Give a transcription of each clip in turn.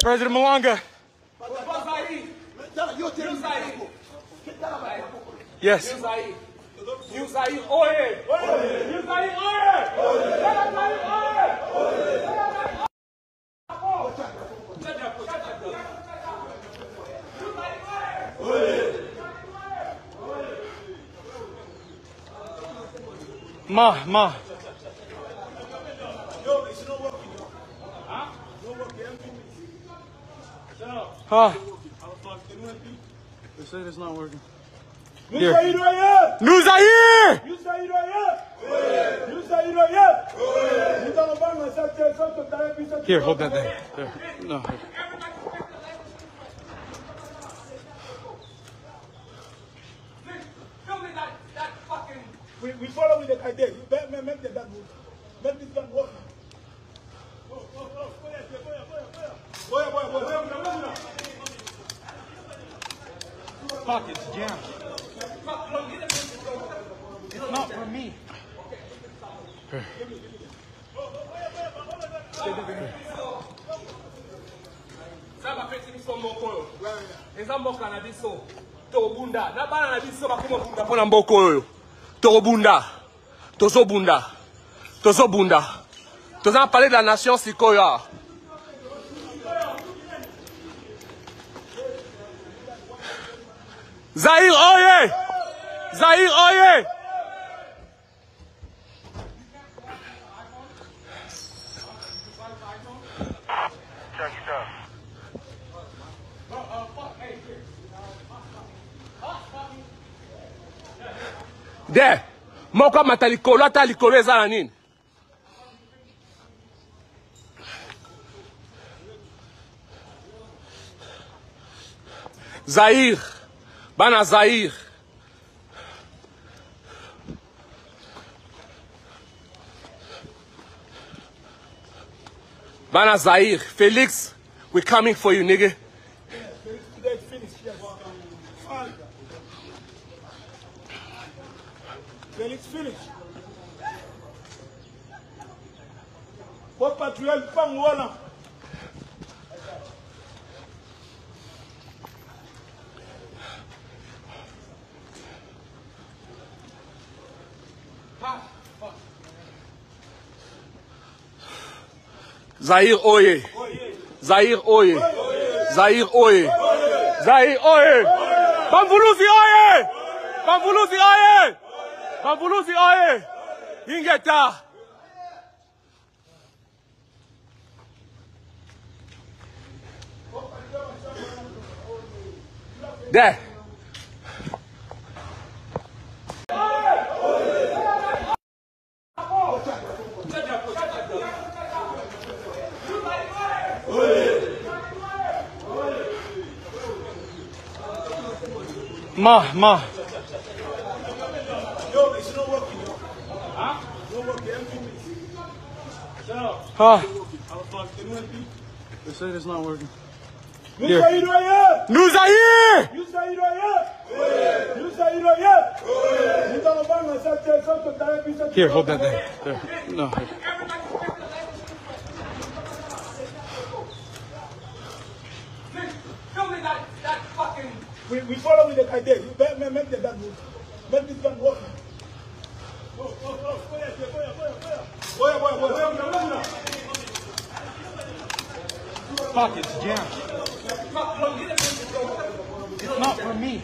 President Malanga. Yes. Ma. Huh? They said it's not working. Here. Here, hold that thing. There. No. We follow with the idea. You make the gun move. Make this gun work. Fuck, it's jammed. It's not for me. Tozobunda. Toza parler de la nation Sikoya. Zaïre oye! Zaïre oye! De, moko matalikolo ata likolo eza na nini? Zaïre, bana Zaïre. Bana Zaïre, Felix, we're coming for you, nigga. Felix finish. What patrol pang wala? Zaïre oye. Zaïre oye. Zaïre oye. Zaïre oye. Bamvuluzi oye. Bamvuluzi oye. Bamvuluzi oye. Ingeta. There. Ma. Yo, it's not working. Huh? Not working. Huh? They said it's not working. Here. Nous Zaïre! Here, hold that thing. There. No. We follow with the idea. You make the gun move. Make this gun work. Fuck, it's jammed. It's not for me.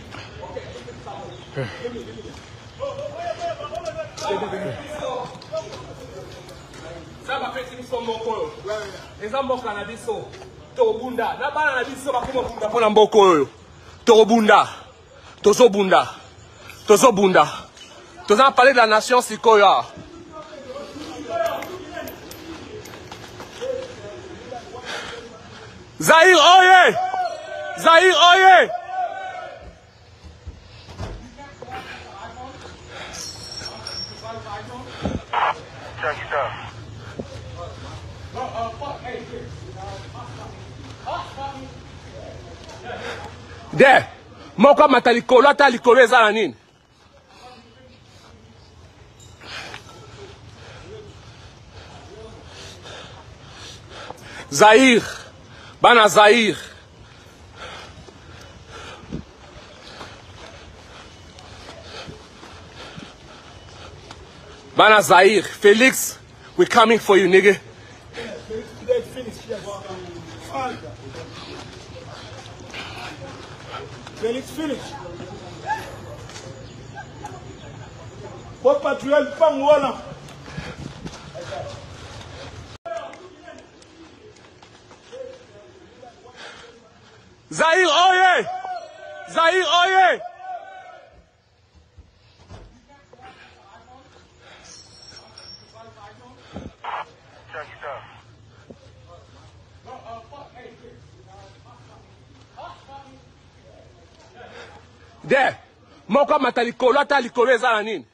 Tobunda. Na bana na biso bakoma bunda pona mboko oyo. Tobunda. Tozobunda. Toza parler de la nation Sikoya. Zaïre oye! Zaïre oye! De, moko matalikolo ata likolo eza na nini? Zaïre, Bana Zaire. Bana Zaire. Felix, we're coming for you, nigga. Felix, finish. Pop Patriel, Pangwala. Zaire, oye! Zaire, oye! De, moko matalikolo atalikolo eza na nini?